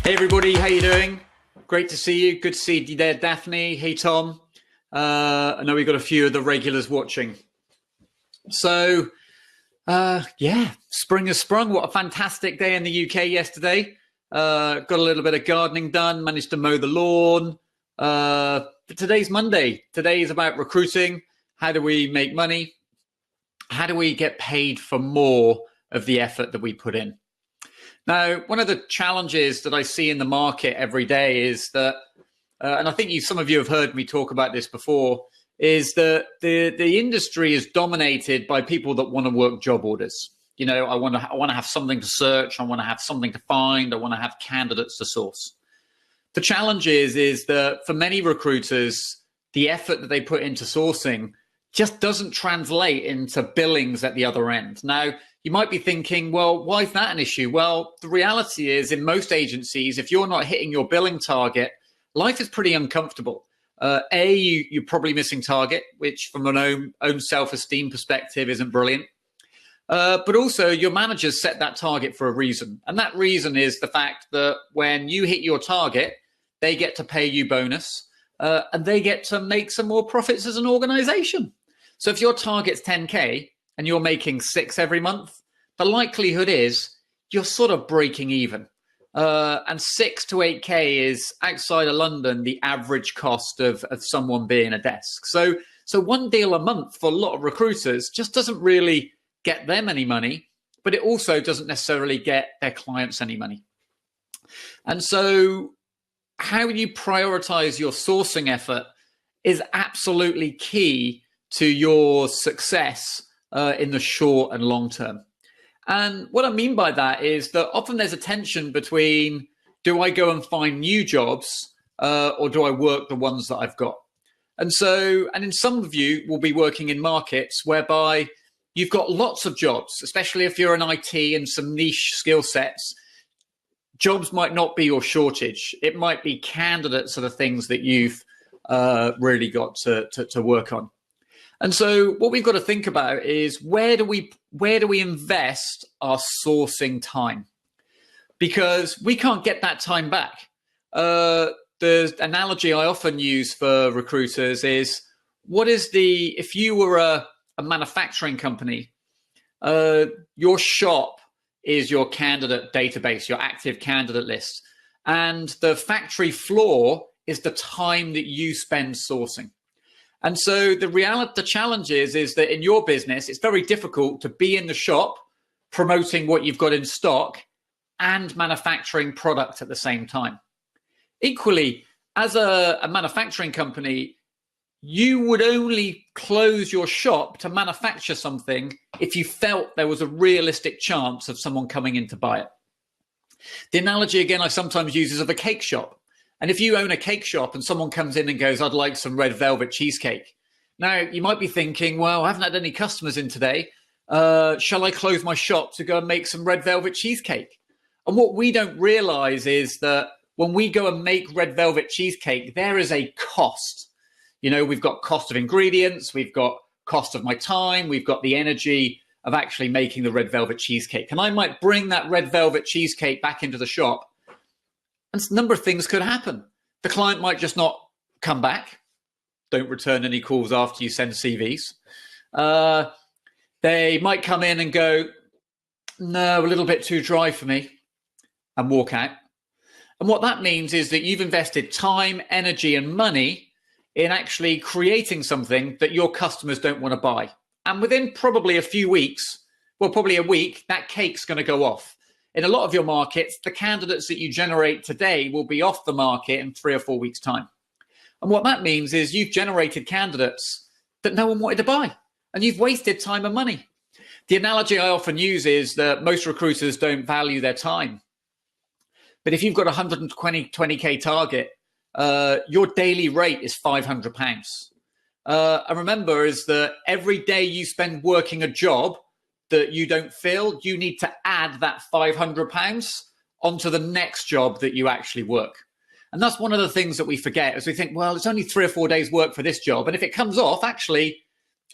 Hey everybody, how you doing? Great to see you. Good to see you there, Daphne. Hey Tom. I know we've got a few of the regulars watching. So, yeah, spring has sprung. What a fantastic day in the UK yesterday. Got a little bit of gardening done, managed to mow the lawn. But today's Monday. Today is about recruiting. How do we make money? How do we get paid for more of the effort that we put in? Now, one of the challenges that I see in the market every day is that, and I think some of you have heard me talk about this before, is that the industry is dominated by people that want to work job orders. You know, I want to have something to search, I want to have something to find, I want to have candidates to source. The challenge is that for many recruiters, the effort that they put into sourcing just doesn't translate into billings at the other end. Now, you might be thinking, well, why is that an issue? Well, the reality is in most agencies, if you're not hitting your billing target, life is pretty uncomfortable. You're probably missing target, which from an own self-esteem perspective isn't brilliant. But also your managers set that target for a reason. And that reason is the fact that when you hit your target, they get to pay you bonus and they get to make some more profits as an organization. So if your target's 10K and you're making 6 every month, the likelihood is you're sort of breaking even. And 6 to 8K is outside of London, the average cost of someone being a desk. So one deal a month for a lot of recruiters just doesn't really get them any money, but it also doesn't necessarily get their clients any money. And so how you prioritize your sourcing effort is absolutely key to your success in the short and long term. And what I mean by that is that often there's a tension between, do I go and find new jobs or do I work the ones that I've got? And in some of you will be working in markets whereby you've got lots of jobs, especially if you're in IT and some niche skill sets. Jobs might not be your shortage. It might be candidates are the things that you've really got to work on. And so what we've got to think about is where do we invest our sourcing time? Because we can't get that time back. The analogy I often use for recruiters is, if you were a manufacturing company, your shop is your candidate database, your active candidate list. And the factory floor is the time that you spend sourcing. And so the challenge is that in your business, it's very difficult to be in the shop promoting what you've got in stock and manufacturing product at the same time. Equally, as a manufacturing company, you would only close your shop to manufacture something if you felt there was a realistic chance of someone coming in to buy it. The analogy, again, I sometimes use is of a cake shop. And if you own a cake shop and someone comes in and goes, I'd like some red velvet cheesecake. Now, you might be thinking, well, I haven't had any customers in today. Shall I close my shop to go and make some red velvet cheesecake? And what we don't realize is that when we go and make red velvet cheesecake, there is a cost. You know, we've got cost of ingredients, we've got cost of my time, we've got the energy of actually making the red velvet cheesecake. And I might bring that red velvet cheesecake back into the shop. And a number of things could happen. The client might just not come back. Don't return any calls after you send CVs. They might come in and go, no, a little bit too dry for me, and walk out. And what that means is that you've invested time, energy, and money in actually creating something that your customers don't want to buy. And within probably a few weeks, well, probably a week, that cake's going to go off. In a lot of your markets, the candidates that you generate today will be off the market in 3 or 4 weeks' time. And what that means is you've generated candidates that no one wanted to buy, and you've wasted time and money. The analogy I often use is that most recruiters don't value their time. But if you've got a 120K target, your daily rate is £500. And remember is that every day you spend working a job that you don't feel, you need to add that £500 onto the next job that you actually work. And that's one of the things that we forget, is we think, well, it's only 3 or 4 days work for this job. And if it comes off, actually,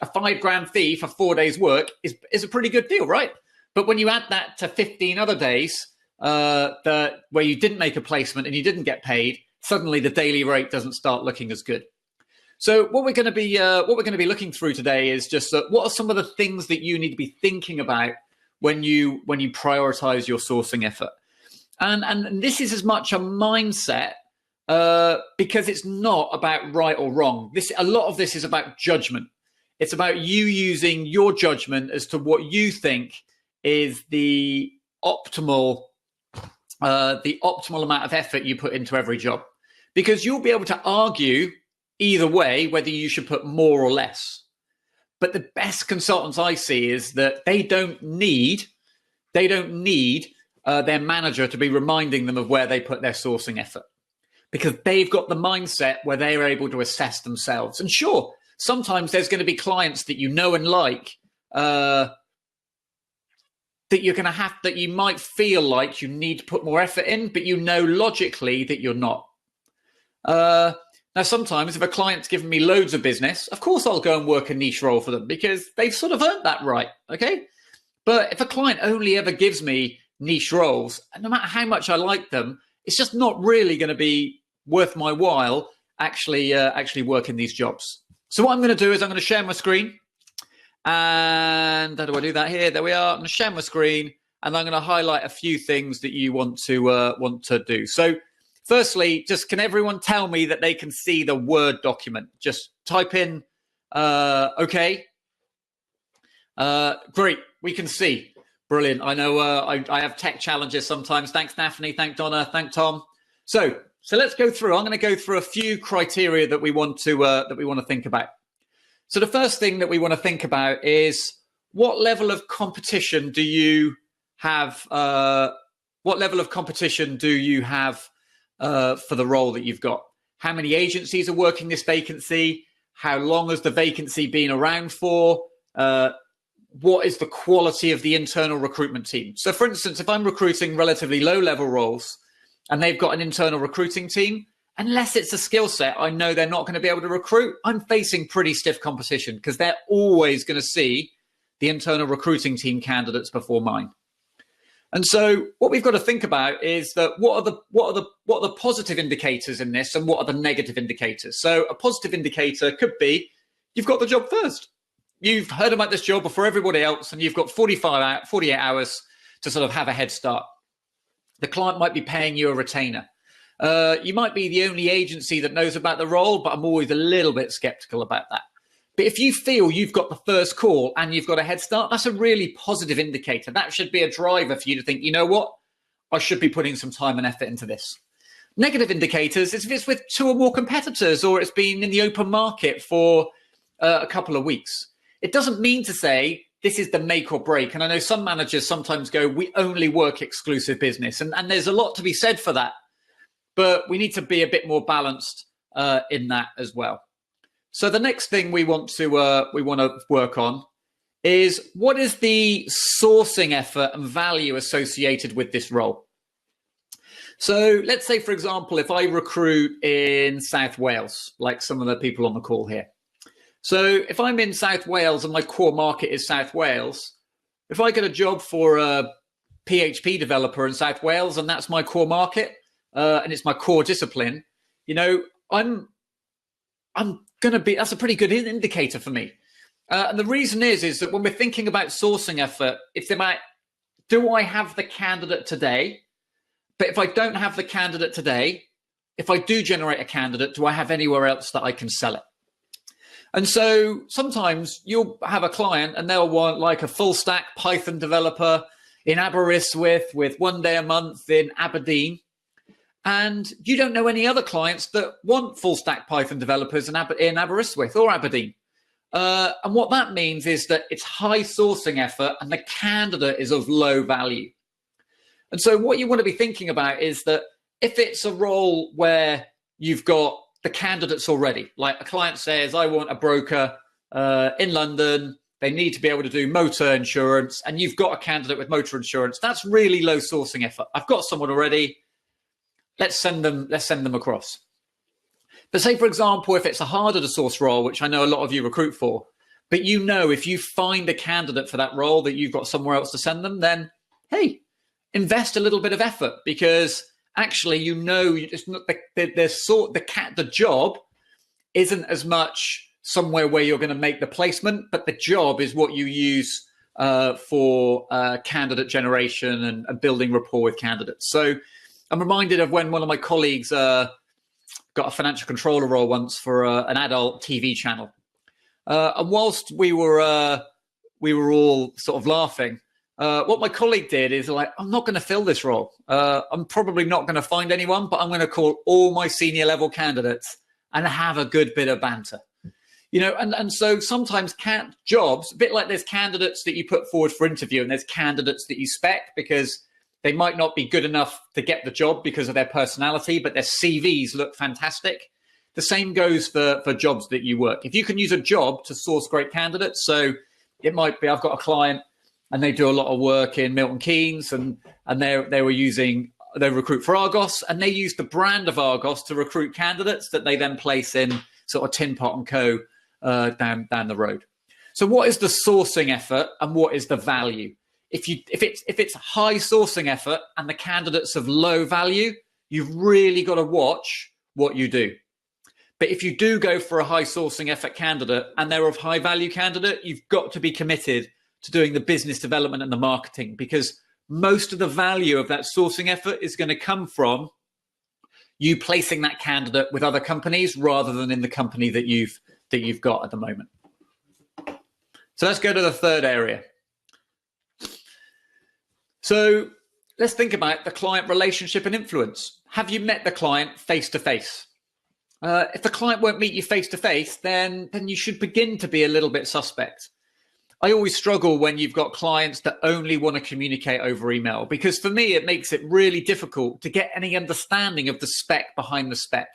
a £5,000 fee for 4 days work is a pretty good deal, right? But when you add that to 15 other days, where you didn't make a placement and you didn't get paid, suddenly the daily rate doesn't start looking as good. So what we're going to be looking through today is just what are some of the things that you need to be thinking about when you prioritize your sourcing effort. And this is as much a mindset because it's not about right or wrong. A lot of this is about judgment. It's about you using your judgment as to what you think is the optimal amount of effort you put into every job, because you'll be able to argue either way whether you should put more or less. But the best consultants I see is that they don't need their manager to be reminding them of where they put their sourcing effort, because they've got the mindset where they are able to assess themselves. And sure, sometimes there's going to be clients that you know and like that you might feel like you need to put more effort in, but you know logically that you're not. Now, sometimes if a client's given me loads of business, of course I'll go and work a niche role for them because they've sort of earned that right, okay? But if a client only ever gives me niche roles, no matter how much I like them, it's just not really going to be worth my while actually working these jobs. So what I'm going to do is I'm going to share my screen. And how do I do that here? There we are. I'm going to share my screen and I'm going to highlight a few things that you want to do. So firstly, just can everyone tell me that they can see the Word document? Just type in, okay. Great, we can see. Brilliant. I know I have tech challenges sometimes. Thanks, Daphne. Thank Donna. Thank Tom. So let's go through. I'm going to go through a few criteria that we want to think about. So the first thing that we want to think about is what level of competition do you have? What level of competition do you have for the role that you've got? How many agencies are working this vacancy? How long has the vacancy been around for? What is the quality of the internal recruitment team? So for instance, if I'm recruiting relatively low level roles and they've got an internal recruiting team, unless it's a skill set I know they're not going to be able to recruit, I'm facing pretty stiff competition because they're always going to see the internal recruiting team candidates before mine. And so what we've got to think about is that what are the positive indicators in this and what are the negative indicators? So a positive indicator could be you've got the job first. You've heard about this job before everybody else and you've got 48 hours to sort of have a head start. The client might be paying you a retainer. You might be the only agency that knows about the role, but I'm always a little bit skeptical about that. But if you feel you've got the first call and you've got a head start, that's a really positive indicator. That should be a driver for you to think, you know what, I should be putting some time and effort into this. Negative indicators is if it's with two or more competitors or it's been in the open market for a couple of weeks. It doesn't mean to say this is the make or break. And I know some managers sometimes go, we only work exclusive business. And there's a lot to be said for that. But we need to be a bit more balanced in that as well. So the next thing we want to work on is what is the sourcing effort and value associated with this role. So let's say, for example, if I recruit in South Wales, like some of the people on the call here. So if I'm in South Wales and my core market is South Wales, if I get a job for a PHP developer in South Wales and that's my core market, and it's my core discipline, you know, I'm going to be, that's a pretty good indicator for me. And the reason is that when we're thinking about sourcing effort, it's about, do I have the candidate today? But if I don't have the candidate today, if I do generate a candidate, do I have anywhere else that I can sell it? And so sometimes you'll have a client and they'll want like a full stack Python developer in Aberystwyth with 1 day a month in Aberdeen. And you don't know any other clients that want full stack Python developers in Aberystwyth or Aberdeen. And what that means is that it's high sourcing effort and the candidate is of low value. And so what you want to be thinking about is that if it's a role where you've got the candidates already, like a client says, I want a broker in London, they need to be able to do motor insurance, and you've got a candidate with motor insurance, that's really low sourcing effort. I've got someone already. Let's send them across. But say, for example, if it's a harder to source role, which I know a lot of you recruit for, but you know if you find a candidate for that role that you've got somewhere else to send them, then hey, invest a little bit of effort, because actually, it's not the job isn't as much somewhere where you're going to make the placement, but the job is what you use for candidate generation and building rapport with candidates. So I'm reminded of when one of my colleagues got a financial controller role once for an adult TV channel. And whilst we were all sort of laughing, what my colleague did is like, I'm not going to fill this role. I'm probably not going to find anyone, but I'm going to call all my senior level candidates and have a good bit of banter. And so sometimes jobs, a bit like there's candidates that you put forward for interview and there's candidates that you spec because they might not be good enough to get the job because of their personality, but their CVs look fantastic. The same goes for jobs that you work. If you can use a job to source great candidates, so it might be, I've got a client and they do a lot of work in Milton Keynes, and they recruit for Argos, and they use the brand of Argos to recruit candidates that they then place in sort of Tin Pot and Co. Down the road. So what is the sourcing effort and what is the value? If it's high sourcing effort and the candidates of low value, you've really got to watch what you do. But if you do go for a high sourcing effort candidate and they're of high value candidate, you've got to be committed to doing the business development and the marketing, because most of the value of that sourcing effort is going to come from you placing that candidate with other companies rather than in the company that you've got at the moment. So let's go to the third area. So let's think about the client relationship and influence. Have you met the client face to face? If the client won't meet you face to face, then you should begin to be a little bit suspect. I always struggle when you've got clients that only want to communicate over email, because for me, it makes it really difficult to get any understanding of the spec behind the spec.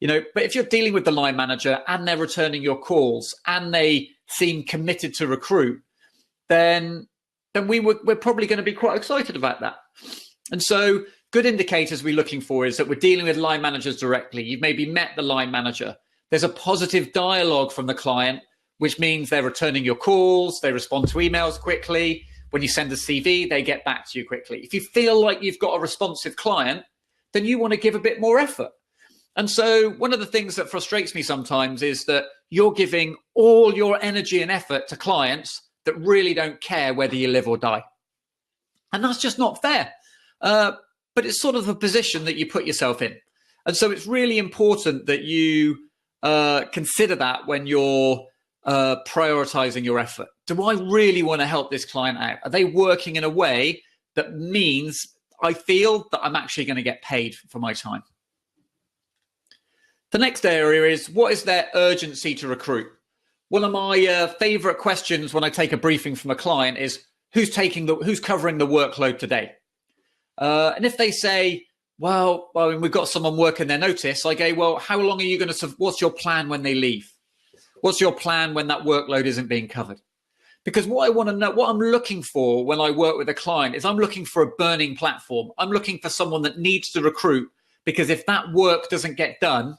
But if you're dealing with the line manager and they're returning your calls and they seem committed to recruit, then we're probably going to be quite excited about that. And so good indicators we're looking for is that we're dealing with line managers directly. You've maybe met the line manager. There's a positive dialogue from the client, which means they're returning your calls, they respond to emails quickly. When you send a CV, they get back to you quickly. If you feel like you've got a responsive client, then you want to give a bit more effort. And so one of the things that frustrates me sometimes is that you're giving all your energy and effort to clients that really don't care whether you live or die. And that's just not fair. But it's sort of a position that you put yourself in. And so it's really important that you consider that when you're prioritizing your effort. Do I really want to help this client out? Are they working in a way that means I feel that I'm actually going to get paid for my time? The next area is, what is their urgency to recruit? One of my favorite questions when I take a briefing from a client is, who's covering the workload today? And if they say, well, we've got someone working their notice, I go, well, how long are you going to, what's your plan when they leave? What's your plan when that workload isn't being covered? Because what I want to know, what I'm looking for when I work with a client is I'm looking for a burning platform. I'm looking for someone that needs to recruit, because if that work doesn't get done,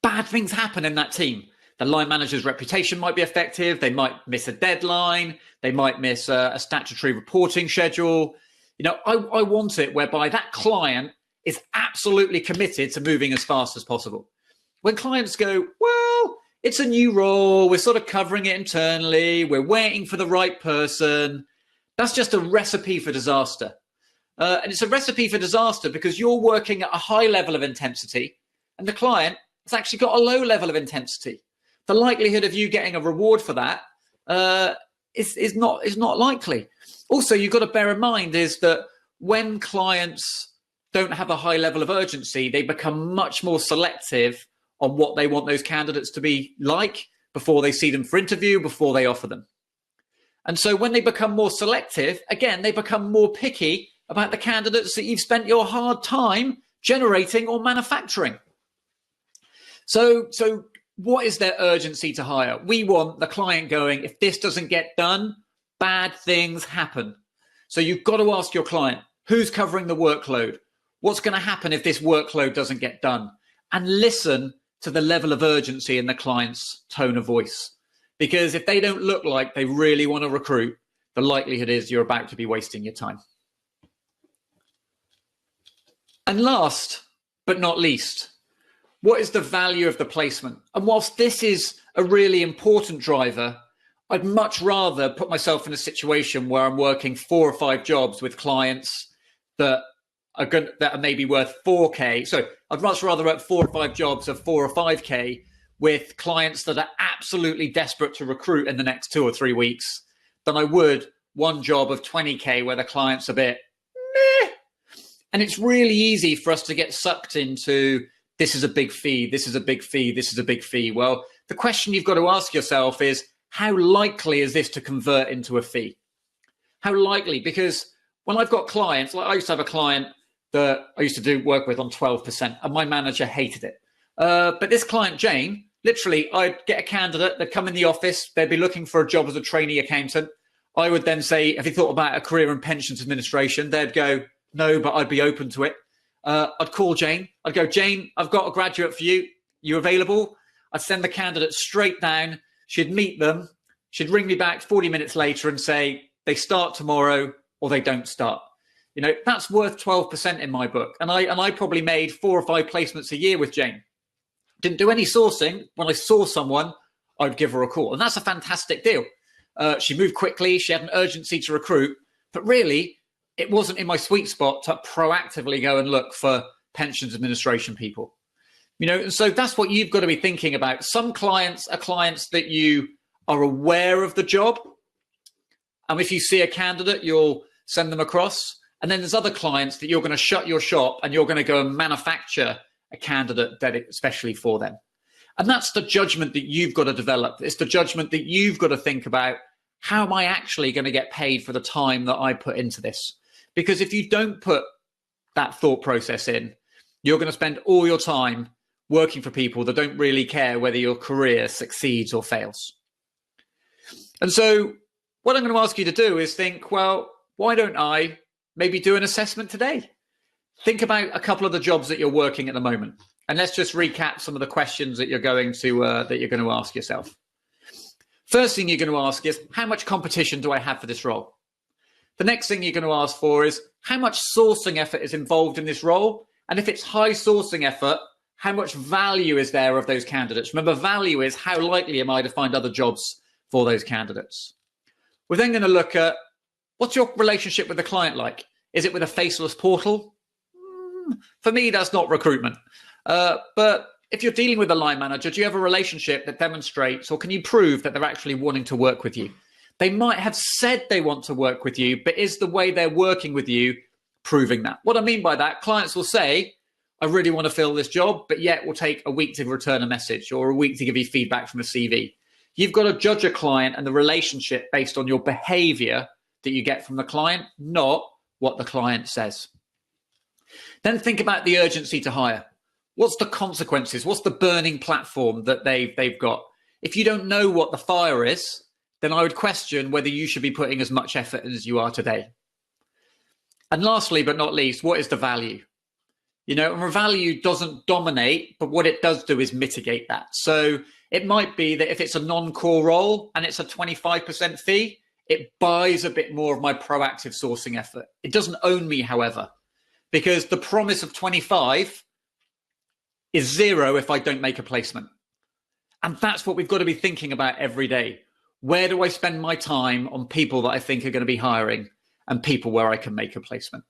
bad things happen in that team. The line manager's reputation might be affected. They might miss a deadline. They might miss a statutory reporting schedule. I want it whereby that client is absolutely committed to moving as fast as possible. When clients go, well, it's a new role, we're sort of covering it internally, we're waiting for the right person, that's just a recipe for disaster. And it's a recipe for disaster because you're working at a high level of intensity and the client has actually got a low level of intensity. The likelihood of you getting a reward for that is not likely. Also, you've got to bear in mind is that when clients don't have a high level of urgency, they become much more selective on what they want those candidates to be like before they see them for interview, before they offer them. And so when they become more selective, again, they become more picky about the candidates that you've spent your hard time generating or manufacturing. So what is their urgency to hire? We want the client going, if this doesn't get done, bad things happen. So you've got to ask your client, who's covering the workload? What's going to happen if this workload doesn't get done? And listen to the level of urgency in the client's tone of voice. Because if they don't look like they really want to recruit, the likelihood is you're about to be wasting your time. And last but not least, what is the value of the placement? And whilst this is a really important driver, I'd much rather put myself in a situation where I'm working 4 or 5 jobs with clients that are maybe worth 4K. So I'd much rather work 4 or 5 jobs of 4 or 5K with clients that are absolutely desperate to recruit in the next 2 or 3 weeks than I would one job of 20K where the client's a bit meh. And it's really easy for us to get sucked into, this is a big fee, this is a big fee, this is a big fee. Well, the question you've got to ask yourself is, how likely is this to convert into a fee? How likely? Because when I've got clients, like I used to have a client that I used to do work with on 12%, and my manager hated it. But this client, Jane, literally, I'd get a candidate, they'd come in the office, they'd be looking for a job as a trainee accountant. I would then say, have you thought about a career in pensions administration? They'd go, no, but I'd be open to it. I'd call Jane. I'd go, Jane, I've got a graduate for you. You available? I'd send the candidate straight down. She'd meet them. She'd ring me back 40 minutes later and say, they start tomorrow or they don't start. You know, that's worth 12% in my book. And I probably made 4 or 5 placements a year with Jane. Didn't do any sourcing. When I saw someone, I'd give her a call. And that's a fantastic deal. She moved quickly. She had an urgency to recruit. But really, it wasn't in my sweet spot to proactively go and look for pensions administration people. You know, and so that's what you've got to be thinking about. Some clients are clients that you are aware of the job. And if you see a candidate, you'll send them across. And then there's other clients that you're going to shut your shop and you're going to go and manufacture a candidate especially for them. And that's the judgment that you've got to develop. It's the judgment that you've got to think about, how am I actually going to get paid for the time that I put into this? Because if you don't put that thought process in, you're going to spend all your time working for people that don't really care whether your career succeeds or fails. And so what I'm going to ask you to do is think, well, why don't I maybe do an assessment today? Think about a couple of the jobs that you're working at the moment. And let's just recap some of the questions that you're going to ask yourself. First thing you're going to ask is, how much competition do I have for this role? The next thing you're going to ask for is, how much sourcing effort is involved in this role? And if it's high sourcing effort, how much value is there of those candidates? Remember, value is how likely am I to find other jobs for those candidates? We're then going to look at, what's your relationship with the client like? Is it with a faceless portal? For me, that's not recruitment. But if you're dealing with a line manager, do you have a relationship that demonstrates, or can you prove that they're actually wanting to work with you? They might have said they want to work with you, but is the way they're working with you proving that? What I mean by that, clients will say, I really want to fill this job, but yet will take a week to return a message or a week to give you feedback from a CV. You've got to judge a client and the relationship based on your behavior that you get from the client, not what the client says. Then think about the urgency to hire. What's the consequences? What's the burning platform that they've got? If you don't know what the fire is, then I would question whether you should be putting as much effort as you are today. And lastly, but not least, what is the value? You know, and value doesn't dominate, but what it does do is mitigate that. So it might be that if it's a non-core role and it's a 25% fee, it buys a bit more of my proactive sourcing effort. It doesn't own me, however, because the promise of 25 is 0 if I don't make a placement. And that's what we've got to be thinking about every day. Where do I spend my time on people that I think are going to be hiring and people where I can make a placement?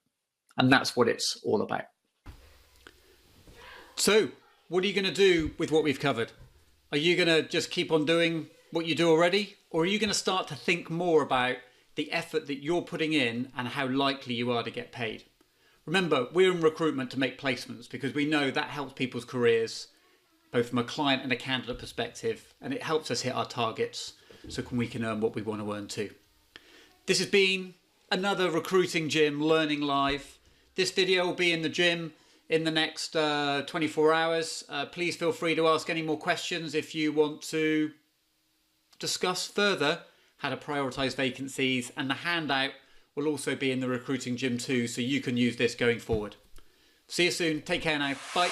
And that's what it's all about. So what are you going to do with what we've covered? Are you going to just keep on doing what you do already? Or are you going to start to think more about the effort that you're putting in and how likely you are to get paid? Remember, we're in recruitment to make placements because we know that helps people's careers, both from a client and a candidate perspective, and it helps us hit our targets so we can earn what we want to earn too. This has been another Recruiting Gym Learning Live. This video will be in the gym in the next 24 hours. Please feel free to ask any more questions if you want to discuss further how to prioritise vacancies, and the handout will also be in the Recruiting Gym too, so you can use this going forward. See you soon. Take care now. Bye.